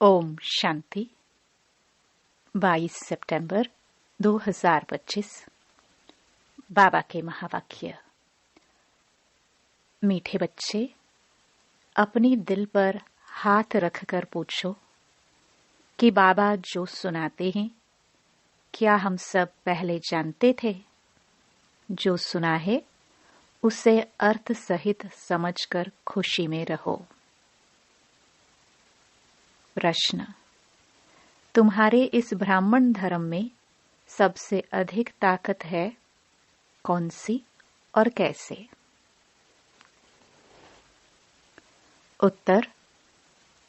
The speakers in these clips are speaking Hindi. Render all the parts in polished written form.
ओम शांति। 22 सितंबर 2025। बाबा के महावाक्य। मीठे बच्चे, अपनी दिल पर हाथ रखकर पूछो कि बाबा जो सुनाते हैं क्या हम सब पहले जानते थे? जो सुना है उसे अर्थ सहित समझकर खुशी में रहो। प्रश्न: तुम्हारे इस ब्राह्मण धर्म में सबसे अधिक ताकत है कौन सी और कैसे? उत्तर: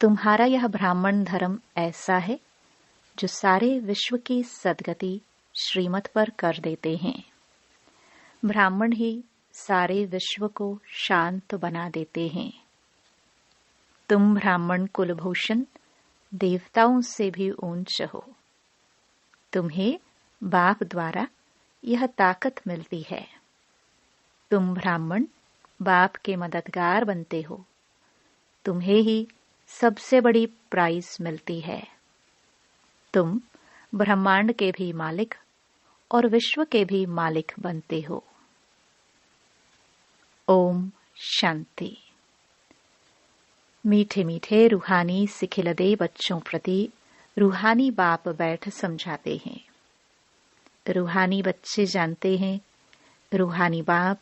तुम्हारा यह ब्राह्मण धर्म ऐसा है जो सारे विश्व की सद्गति श्रीमत पर कर देते हैं। ब्राह्मण ही सारे विश्व को शांत बना देते हैं। तुम ब्राह्मण कुलभूषण देवताओं से भी ऊंच हो। तुम्हें बाप द्वारा यह ताकत मिलती है। तुम ब्राह्मण बाप के मददगार बनते हो। तुम्हें ही सबसे बड़ी प्राइज मिलती है। तुम ब्रह्मांड के भी मालिक और विश्व के भी मालिक बनते हो। ओम शांति। मीठे मीठे रूहानी सिखिलदे बच्चों प्रति रूहानी बाप बैठ समझाते हैं। रूहानी बच्चे जानते हैं रूहानी बाप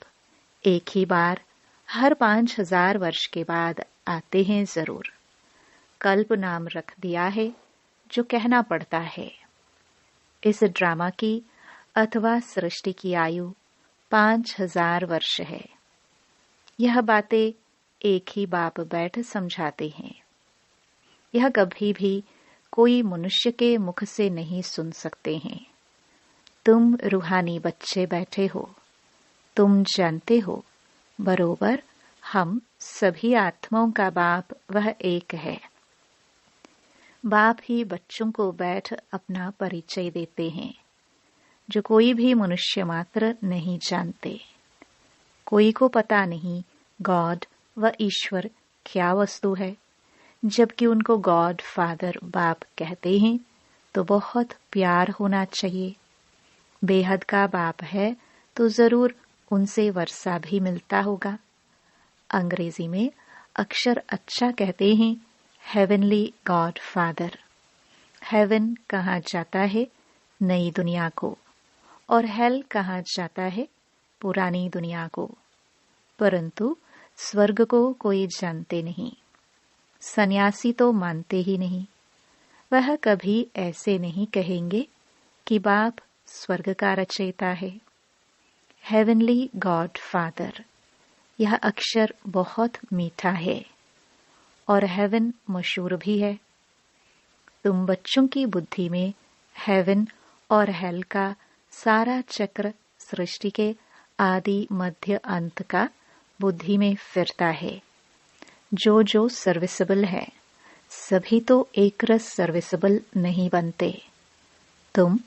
एक ही बार हर 5000 वर्ष के बाद आते हैं जरूर। कल्प नाम रख दिया है जो कहना पड़ता है। इस ड्रामा की अथवा सृष्टि की आयु 5000 वर्ष है। यह बातें एक ही बाप बैठ समझाते हैं। यह कभी भी कोई मनुष्य के मुख से नहीं सुन सकते हैं। तुम रूहानी बच्चे बैठे हो। तुम जानते हो बरोबर हम सभी आत्माओं का बाप वह एक है। बाप ही बच्चों को बैठ अपना परिचय देते हैं जो कोई भी मनुष्य मात्र नहीं जानते। कोई को पता नहीं गॉड व ईश्वर क्या वस्तु है। जबकि उनको गॉड फादर बाप कहते हैं तो बहुत प्यार होना चाहिए। बेहद का बाप है तो जरूर उनसे वर्षा भी मिलता होगा। अंग्रेजी में अक्षर अच्छा कहते हैं हेवनली गॉड फादर। हेवन कहा जाता है नई दुनिया को और हेल कहा जाता है पुरानी दुनिया को। परंतु स्वर्ग को कोई जानते नहीं। सन्यासी तो मानते ही नहीं। वह कभी ऐसे नहीं कहेंगे कि बाप स्वर्ग का रचयिता है। हेवनली गॉड फादर यह अक्षर बहुत मीठा है और हेवन मशहूर भी है। तुम बच्चों की बुद्धि में हेवन और हेल का सारा चक्र सृष्टि के आदि मध्य अंत का बुद्धि में फिरता है। जो जो सर्विसेबल है सभी तो एक रस सर्विसेबल नहीं बनते। तुम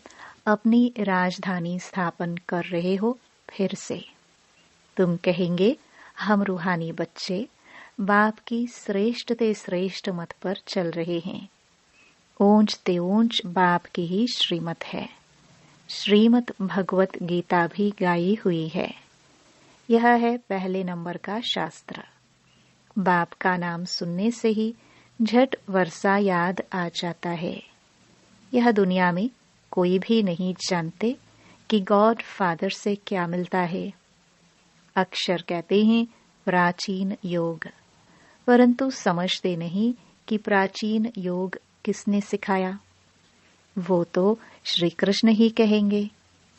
अपनी राजधानी स्थापन कर रहे हो फिर से। तुम कहेंगे हम रूहानी बच्चे बाप की श्रेष्ठ ते श्रेष्ठ मत पर चल रहे हैं। ऊंच ते ऊंच बाप की ही श्रीमत है। श्रीमत भगवत गीता भी गाई हुई है। यह है पहले नंबर का शास्त्र। बाप का नाम सुनने से ही झट वर्षा याद आ जाता है। यह दुनिया में कोई भी नहीं जानते कि गॉड फादर से क्या मिलता है। अक्षर कहते हैं प्राचीन योग, परंतु समझते नहीं कि प्राचीन योग किसने सिखाया। वो तो श्री कृष्ण ही कहेंगे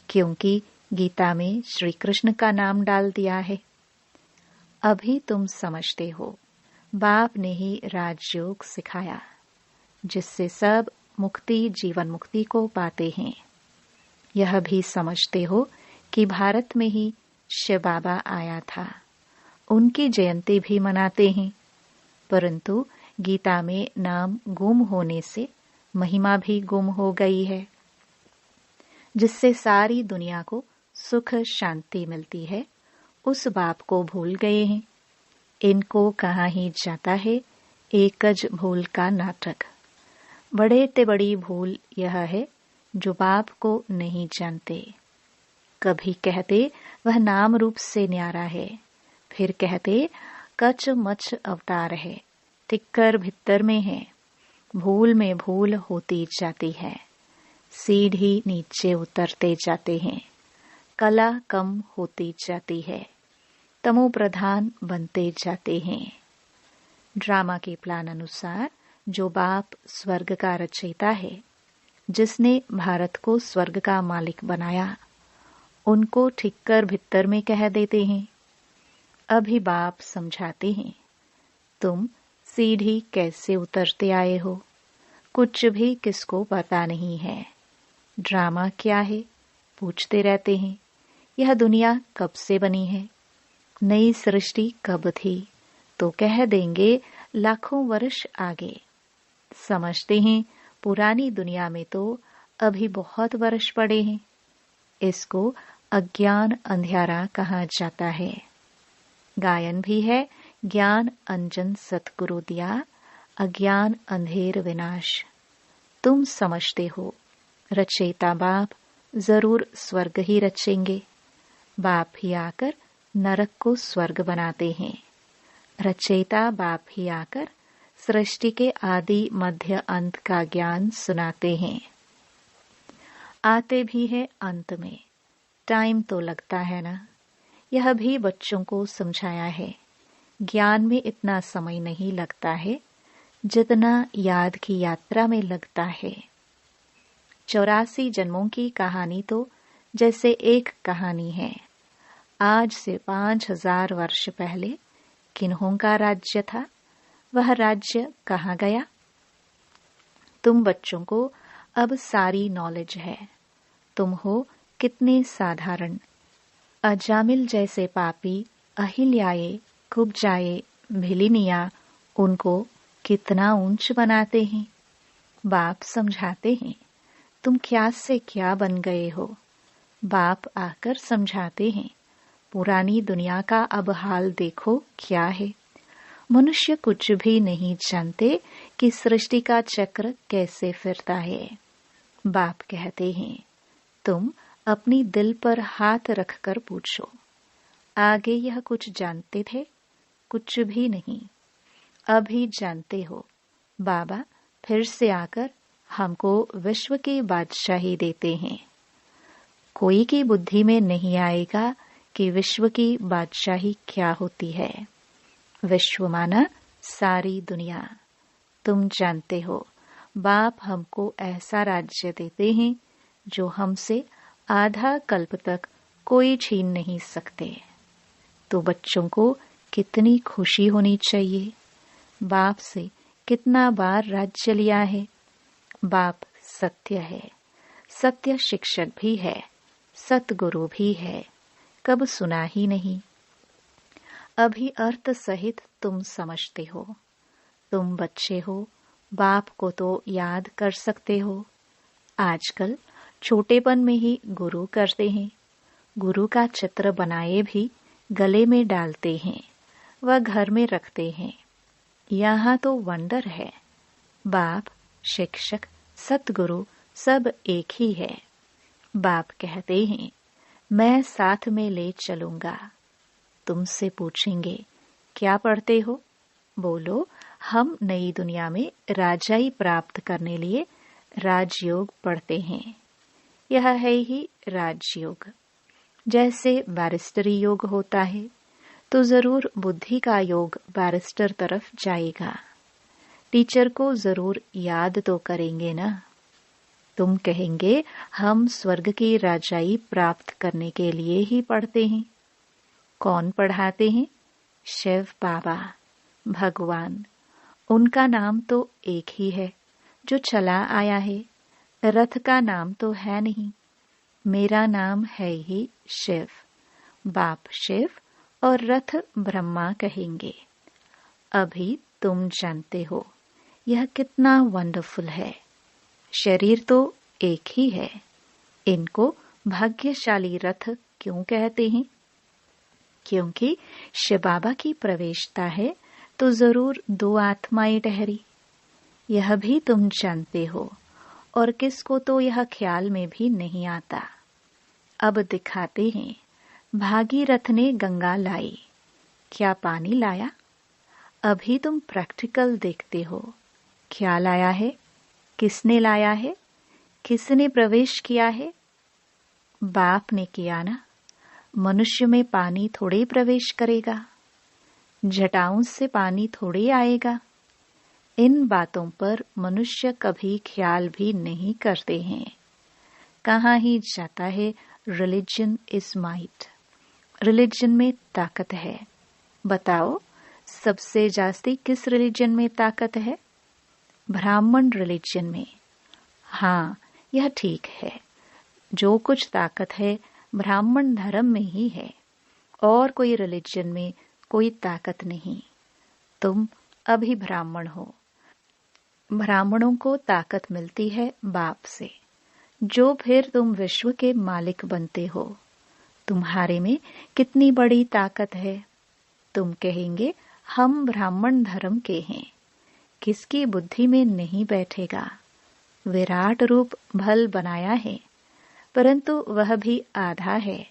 क्योंकि गीता में श्री कृष्ण का नाम डाल दिया है। अभी तुम समझते हो बाप ने ही राजयोग सिखाया जिससे सब मुक्ति जीवन मुक्ति को पाते हैं। यह भी समझते हो कि भारत में ही शिव बाबा आया था। उनकी जयंती भी मनाते हैं। परंतु गीता में नाम गुम होने से महिमा भी गुम हो गई है जिससे सारी दुनिया को सुख शांति मिलती है। उस बाप को भूल गए हैं। इनको कहा ही जाता है एकज भूल का नाटक। बड़े ते बड़ी भूल यह है जो बाप को नहीं जानते। कभी कहते वह नाम रूप से न्यारा है, फिर कहते कच मच अवतार है, टिक्कर भित्तर में है। भूल में भूल होती जाती है, सीढ़ी नीचे उतरते जाते हैं। कला कम होती जाती है, तमो प्रधान बनते जाते हैं। ड्रामा के प्लान अनुसार जो बाप स्वर्ग का रचयिता है, जिसने भारत को स्वर्ग का मालिक बनाया, उनको ठिक्कर भित्तर में कह देते हैं। अभी बाप समझाते हैं, तुम सीढ़ी कैसे उतरते आए हो, कुछ भी किसको पता नहीं है। ड्रामा क्या है पूछते रहते हैं। यह दुनिया कब से बनी है, नई सृष्टि कब थी, तो कह देंगे लाखों वर्ष आगे। समझते हैं पुरानी दुनिया में तो अभी बहुत वर्ष पड़े हैं। इसको अज्ञान अंधियारा कहा जाता है। गायन भी है, ज्ञान अंजन सतगुरु दिया, अज्ञान अंधेर विनाश। तुम समझते हो रचयिता बाप जरूर स्वर्ग ही रचेंगे। बाप ही आकर नरक को स्वर्ग बनाते हैं। रचयिता बाप ही आकर सृष्टि के आदि मध्य अंत का ज्ञान सुनाते हैं। आते भी है अंत में, टाइम तो लगता है ना। यह भी बच्चों को समझाया है। ज्ञान में इतना समय नहीं लगता है जितना याद की यात्रा में लगता है। 84 जन्मों की कहानी तो जैसे एक कहानी है। आज से 5000 वर्ष पहले किन्हों का राज्य था, वह राज्य कहाँ गया? तुम बच्चों को अब सारी नॉलेज है। तुम हो कितने साधारण। अजामिल जैसे पापी, अहिल्याए, कुब्जाए, भिलिनिया उनको कितना ऊंच बनाते हैं। बाप समझाते हैं, तुम क्या से क्या बन गए हो। बाप आकर समझाते हैं, पुरानी दुनिया का अब हाल देखो क्या है। मनुष्य कुछ भी नहीं जानते कि सृष्टि का चक्र कैसे फिरता है। बाप कहते हैं, तुम अपनी दिल पर हाथ रखकर पूछो, आगे यह कुछ जानते थे? कुछ भी नहीं। अभी जानते हो। बाबा फिर से आकर हमको विश्व की बादशाही देते हैं। कोई की बुद्धि में नहीं आएगा कि विश्व की बादशाही क्या होती है। विश्व माना सारी दुनिया। तुम जानते हो, बाप हमको ऐसा राज्य देते हैं जो हमसे आधा कल्प तक कोई छीन नहीं सकते। तो बच्चों को कितनी खुशी होनी चाहिए। बाप से कितना बार राज्य लिया है। बाप सत्य है, सत्य शिक्षक भी है, सतगुरु भी है। कब सुना ही नहीं। अभी अर्थ सहित तुम समझते हो। तुम बच्चे हो, बाप को तो याद कर सकते हो। आजकल छोटेपन में ही गुरु करते हैं। गुरु का चित्र बनाए भी गले में डालते हैं, वह घर में रखते हैं। यहाँ तो वंडर है। बाप, शिक्षक, सतगुरु सब एक ही है। बाप कहते हैं, मैं साथ में ले चलूंगा। तुमसे पूछेंगे, क्या पढ़ते हो? बोलो, हम नई दुनिया में राजाई प्राप्त करने लिए राजयोग पढ़ते हैं। यह है ही राजयोग। जैसे बैरिस्टरी योग होता है, तो जरूर बुद्धि का योग बैरिस्टर तरफ जाएगा। टीचर को जरूर याद तो करेंगे ना। तुम कहेंगे, हम स्वर्ग की राजाई प्राप्त करने के लिए ही पढ़ते हैं। कौन पढ़ाते हैं? शिव बाबा, भगवान। उनका नाम तो एक ही है जो चला आया है। रथ का नाम तो है नहीं। मेरा नाम है ही शिव। बाप शिव और रथ ब्रह्मा कहेंगे। अभी तुम जानते हो यह कितना वंडरफुल है। शरीर तो एक ही है। इनको भाग्यशाली रथ क्यों कहते हैं? क्योंकि शिव बाबा की प्रवेशता है तो जरूर दो आत्माएं ठहरी। यह भी तुम जानते हो, और किसको तो यह ख्याल में भी नहीं आता। अब दिखाते हैं, भागीरथ ने गंगा लाई, क्या पानी लाया? अभी तुम प्रैक्टिकल देखते हो, क्या लाया है, किसने लाया है, किसने प्रवेश किया है? बाप ने किया ना। मनुष्य में पानी थोड़े प्रवेश करेगा, जटाओं से पानी थोड़े आएगा। इन बातों पर मनुष्य कभी ख्याल भी नहीं करते हैं। कहाँ ही जाता है रिलीजन इज माइट, रिलीजन में ताकत है। बताओ, सबसे जास्ती किस रिलीजन में ताकत है? ब्राह्मण रिलीजन में। हाँ, यह ठीक है। जो कुछ ताकत है ब्राह्मण धर्म में ही है, और कोई रिलीजन में कोई ताकत नहीं। तुम अभी ब्राह्मण हो। ब्राह्मणों को ताकत मिलती है बाप से, जो फिर तुम विश्व के मालिक बनते हो। तुम्हारे में कितनी बड़ी ताकत है। तुम कहेंगे हम ब्राह्मण धर्म के हैं। किसकी बुद्धि में नहीं बैठेगा। विराट रूप भल बनाया है, परंतु वह भी आधा है।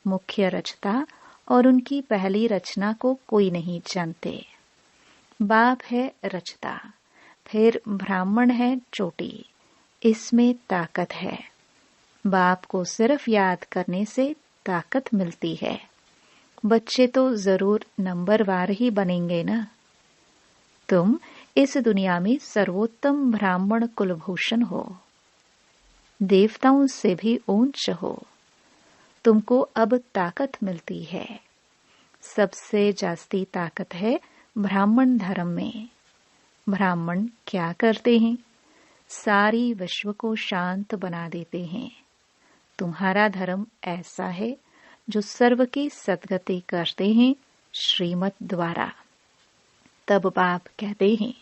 मुख्य रचता और उनकी पहली रचना को कोई नहीं जानते। बाप है रचता, फिर ब्राह्मण है चोटी। इसमें ताकत है। बाप को सिर्फ याद करने से ताकत मिलती है। बच्चे तो जरूर नंबरवार ही बनेंगे ना। तुम इस दुनिया में सर्वोत्तम ब्राह्मण कुलभूषण हो, देवताओं से भी ऊंच हो। तुमको अब ताकत मिलती है। सबसे जास्ती ताकत है ब्राह्मण धर्म में। ब्राह्मण क्या करते हैं? सारी विश्व को शांत बना देते हैं। तुम्हारा धर्म ऐसा है जो सर्व की सद्गति करते हैं श्रीमत द्वारा। तब बाप कहते हैं,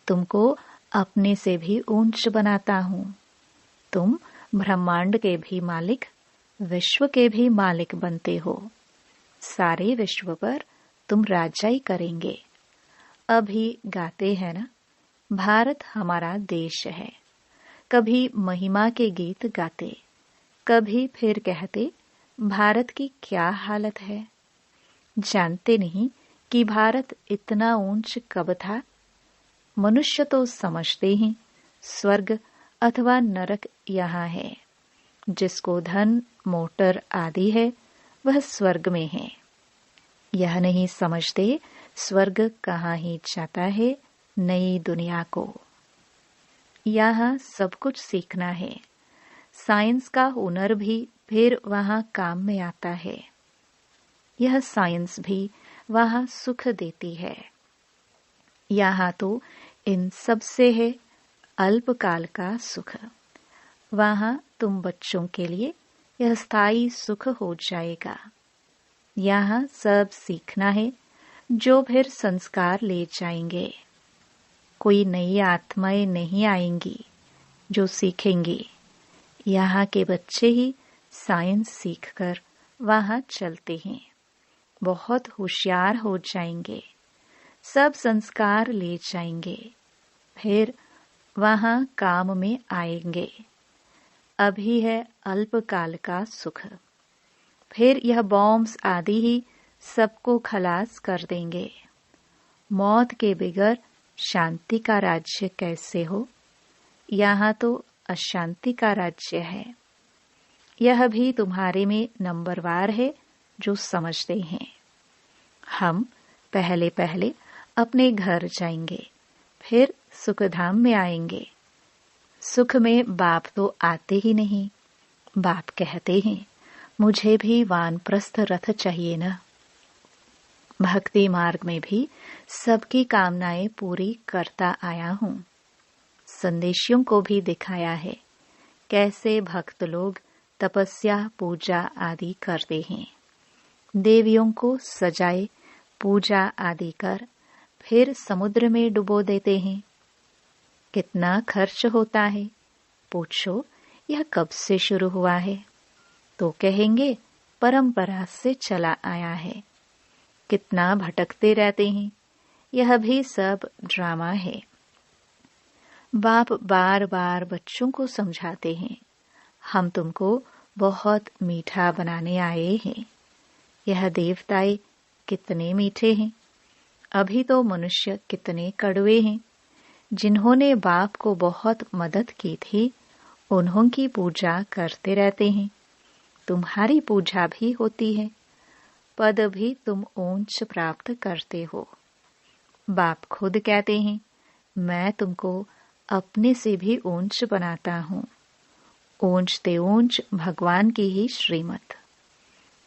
तुमको अपने से भी ऊंच बनाता हूँ। तुम ब्रह्मांड के भी मालिक, विश्व के भी मालिक बनते हो। सारे विश्व पर तुम राजाई करेंगे। अभी गाते हैं ना, भारत हमारा देश है। कभी महिमा के गीत गाते, कभी फिर कहते भारत की क्या हालत है। जानते नहीं कि भारत इतना ऊंच कब था। मनुष्य तो समझते हैं स्वर्ग अथवा नरक यहाँ है। जिसको धन मोटर आदि है वह स्वर्ग में है। यह नहीं समझते स्वर्ग कहाँ ही जाता है, नई दुनिया को। यहाँ सब कुछ सीखना है। साइंस का हुनर भी फिर वहाँ काम में आता है। यह साइंस भी वहाँ सुख देती है। यहाँ तो इन सब से है अल्पकाल का सुख। वहाँ तुम बच्चों के लिए यह स्थायी सुख हो जाएगा। यहाँ सब सीखना है, जो फिर संस्कार ले जाएंगे। कोई नई आत्माएं नहीं आएंगी जो सीखेंगी। यहाँ के बच्चे ही साइंस सीखकर वहाँ चलते हैं। बहुत होशियार हो जाएंगे। सब संस्कार ले जाएंगे, फिर वहाँ काम में आएंगे। अभी है अल्पकाल का सुख, फिर यह बॉम्ब्स आदि ही सबको खलास कर देंगे। मौत के बगैर शांति का राज्य कैसे हो? यहाँ तो अशांति का राज्य है। यह भी तुम्हारे में नंबरवार है जो समझते हैं। हम पहले पहले अपने घर जाएंगे, फिर सुखधाम में आएंगे। सुख में बाप तो आते ही नहीं। बाप कहते हैं, मुझे भी वानप्रस्थ रथ चाहिए ना। भक्ति मार्ग में भी सबकी कामनाएं पूरी करता आया हूँ। संदेशियों को भी दिखाया है कैसे भक्त लोग तपस्या पूजा आदि करते हैं। देवियों को सजाए पूजा आदि कर फिर समुद्र में डुबो देते हैं। कितना खर्च होता है? पूछो यह कब से शुरू हुआ है? तो कहेंगे परंपरा से चला आया है। कितना भटकते रहते हैं। यह भी सब ड्रामा है। बाप बार बार बच्चों को समझाते हैं, हम तुमको बहुत मीठा बनाने आए हैं। यह देवताए कितने मीठे हैं, अभी तो मनुष्य कितने कड़वे हैं। जिन्होंने बाप को बहुत मदद की थी, उन्हों की पूजा करते रहते हैं। तुम्हारी पूजा भी होती है, पद भी तुम ऊंच प्राप्त करते हो। बाप खुद कहते हैं, मैं तुमको अपने से भी ऊंच बनाता हूँ। ऊंच ते ऊंच भगवान की ही श्रीमत।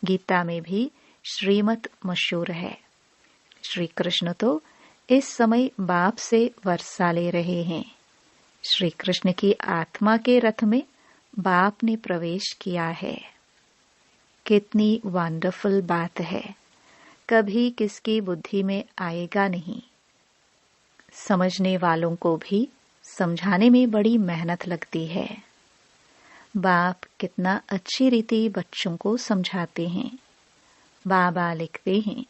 गीता में भी श्रीमत मशहूर है। श्री कृष्ण तो इस समय बाप से वर्षा ले रहे हैं। श्री कृष्ण की आत्मा के रथ में बाप ने प्रवेश किया है। कितनी वंडरफुल बात है, कभी किसकी बुद्धि में आएगा नहीं। समझने वालों को भी समझाने में बड़ी मेहनत लगती है। बाप कितना अच्छी रीति बच्चों को समझाते हैं। बाबा लिखते हैं,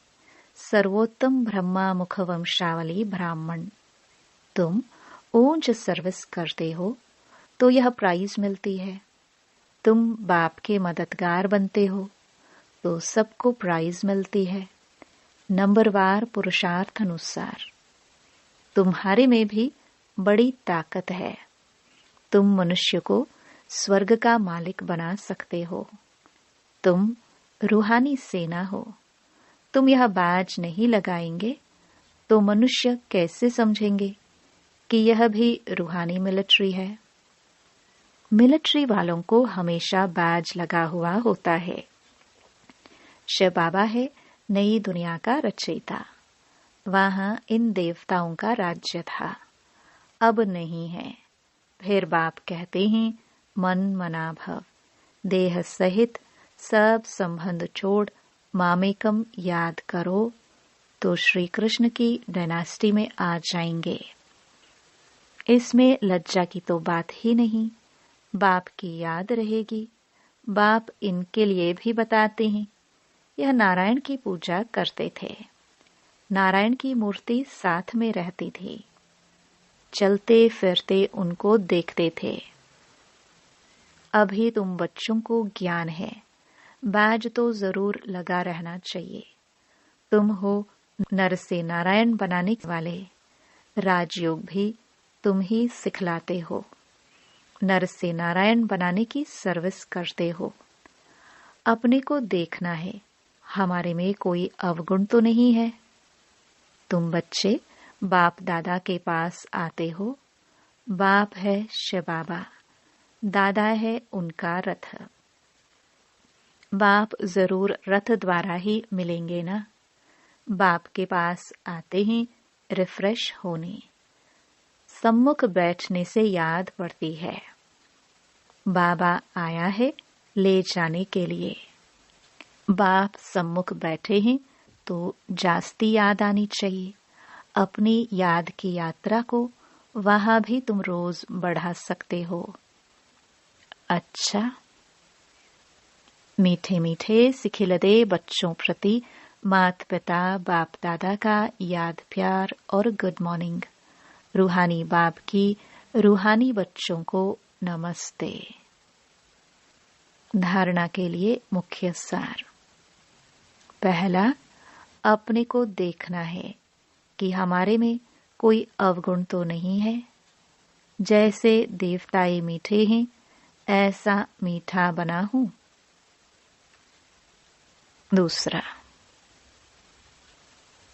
सर्वोत्तम ब्रह्मा मुख वंशावली ब्राह्मण, तुम ऊंच सर्विस करते हो तो यह प्राइज मिलती है। तुम बाप के मददगार बनते हो तो सबको प्राइज मिलती है, नंबरवार पुरुषार्थ अनुसार। तुम्हारे में भी बड़ी ताकत है। तुम मनुष्य को स्वर्ग का मालिक बना सकते हो। तुम रूहानी सेना हो। तुम यह बाज नहीं लगाएंगे तो मनुष्य कैसे समझेंगे कि यह भी रूहानी मिलिट्री है। मिलिट्री वालों को हमेशा बैज लगा हुआ होता है। शिव बाबा है नई दुनिया का रचयिता। वहां इन देवताओं का राज्य था, अब नहीं है। फिर बाप कहते हैं, मन मना भव, देह सहित सब संबंध छोड़ मामेकम याद करो तो श्री कृष्ण की डायनास्टी में आ जाएंगे। इसमें लज्जा की तो बात ही नहीं। बाप की याद रहेगी। बाप इनके लिए भी बताते हैं। यह नारायण की पूजा करते थे। नारायण की मूर्ति साथ में रहती थी। चलते फिरते उनको देखते थे। अभी तुम बच्चों को ज्ञान है, बैज तो जरूर लगा रहना चाहिए। तुम हो नर से नारायण बनाने वाले। राजयोग भी तुम ही सिखलाते हो। नर से नारायण बनाने की सर्विस करते हो। अपने को देखना है, हमारे में कोई अवगुण तो नहीं है। तुम बच्चे बाप दादा के पास आते हो। बाप है शिव बाबा, दादा है उनका रथ। बाप जरूर रथ द्वारा ही मिलेंगे ना। बाप के पास आते हैं रिफ्रेश होने। सम्मुख बैठने से याद पड़ती है, बाबा आया है ले जाने के लिए। बाप सम्मुख बैठे हैं तो जास्ती याद आनी चाहिए। अपनी याद की यात्रा को वहां भी तुम रोज बढ़ा सकते हो। अच्छा, मीठे मीठे सिखिलदे बच्चों प्रति माता पिता बाप दादा का याद प्यार और गुड मॉर्निंग। रूहानी बाप की रूहानी बच्चों को नमस्ते। धारणा के लिए मुख्य सार। पहला, अपने को देखना है कि हमारे में कोई अवगुण तो नहीं है। जैसे देवताए मीठे हैं, ऐसा मीठा बना हूं। दूसरा,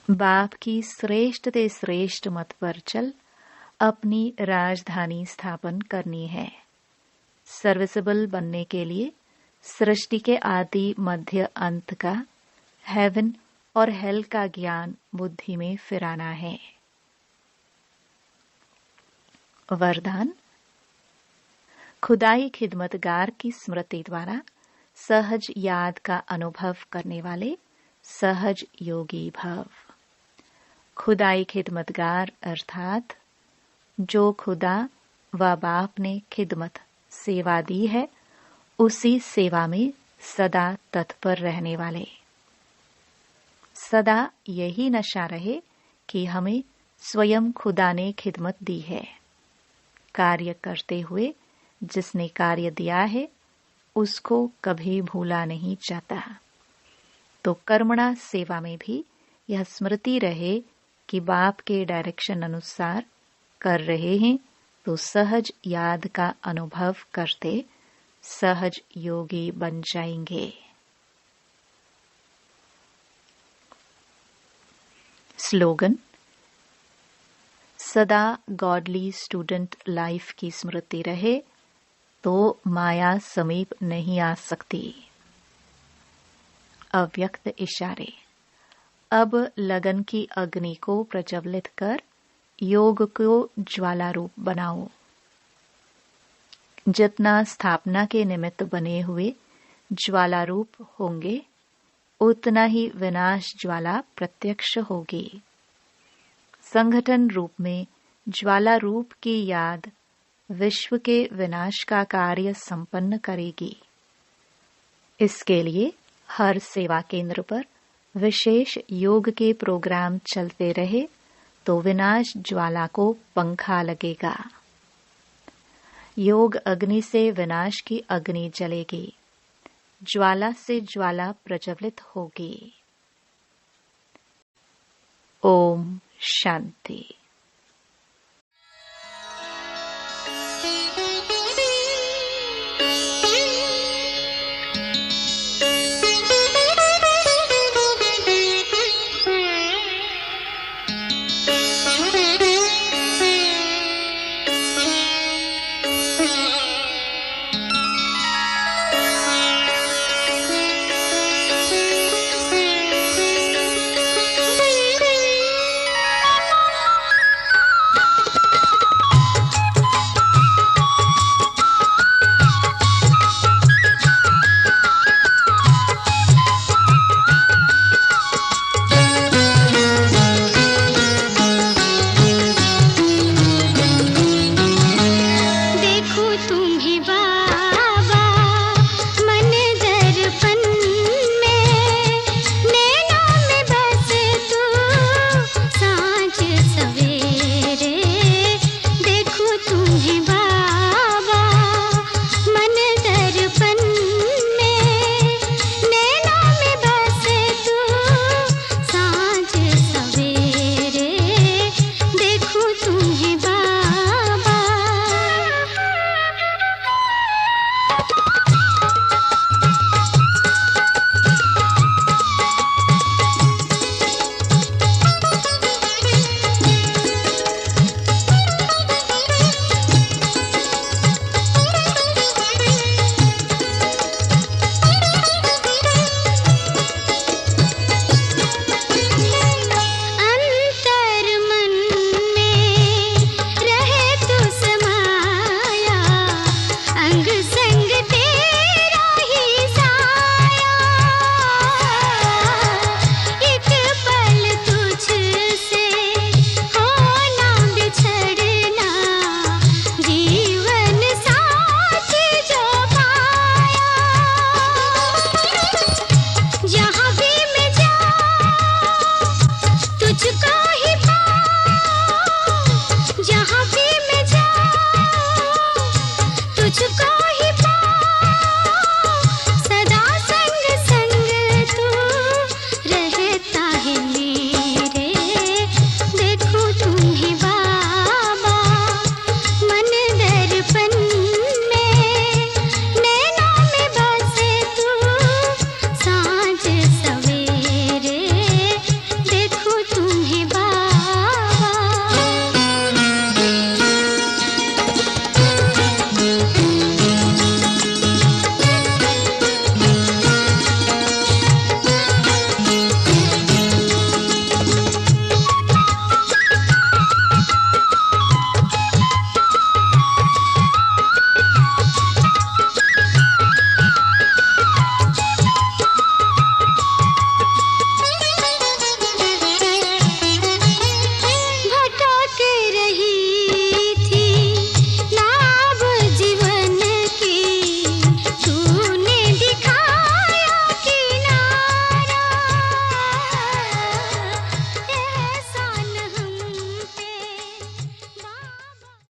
बाप की श्रेष्ठ ते श्रेष्ठ मत पर चल अपनी राजधानी स्थापन करनी है। सर्विसेबल बनने के लिए सृष्टि के आदि मध्य अंत का, हेवन और हेल का ज्ञान बुद्धि में फिराना है। वरदान, खुदाई खिदमतगार की स्मृति द्वारा सहज याद का अनुभव करने वाले सहज योगी भव। खुदाई खिदमतगार अर्थात जो खुदा व बाप ने खिदमत सेवा दी है, उसी सेवा में सदा तत्पर रहने वाले। सदा यही नशा रहे कि हमें स्वयं खुदा ने खिदमत दी है। कार्य करते हुए जिसने कार्य दिया है उसको कभी भूला नहीं जाता। तो कर्मणा सेवा में भी यह स्मृति रहे कि बाप के डायरेक्शन अनुसार कर रहे हैं, तो सहज याद का अनुभव करते सहज योगी बन जाएंगे। स्लोगन: सदा गॉडली स्टूडेंट लाइफ की स्मृति रहे तो माया समीप नहीं आ सकती। अव्यक्त इशारे: अब लगन की अग्नि को प्रज्वलित कर योग को ज्वाला रूप बनाओ। जितना स्थापना के निमित्त बने हुए ज्वाला रूप होंगे उतना ही विनाश ज्वाला प्रत्यक्ष होगी। संगठन रूप में ज्वाला रूप की याद विश्व के विनाश का कार्य संपन्न करेगी। इसके लिए हर सेवा केंद्र पर विशेष योग के प्रोग्राम चलते रहे तो विनाश ज्वाला को पंखा लगेगा। योग अग्नि से विनाश की अग्नि जलेगी, ज्वाला से ज्वाला प्रज्वलित होगी। ओम शांति।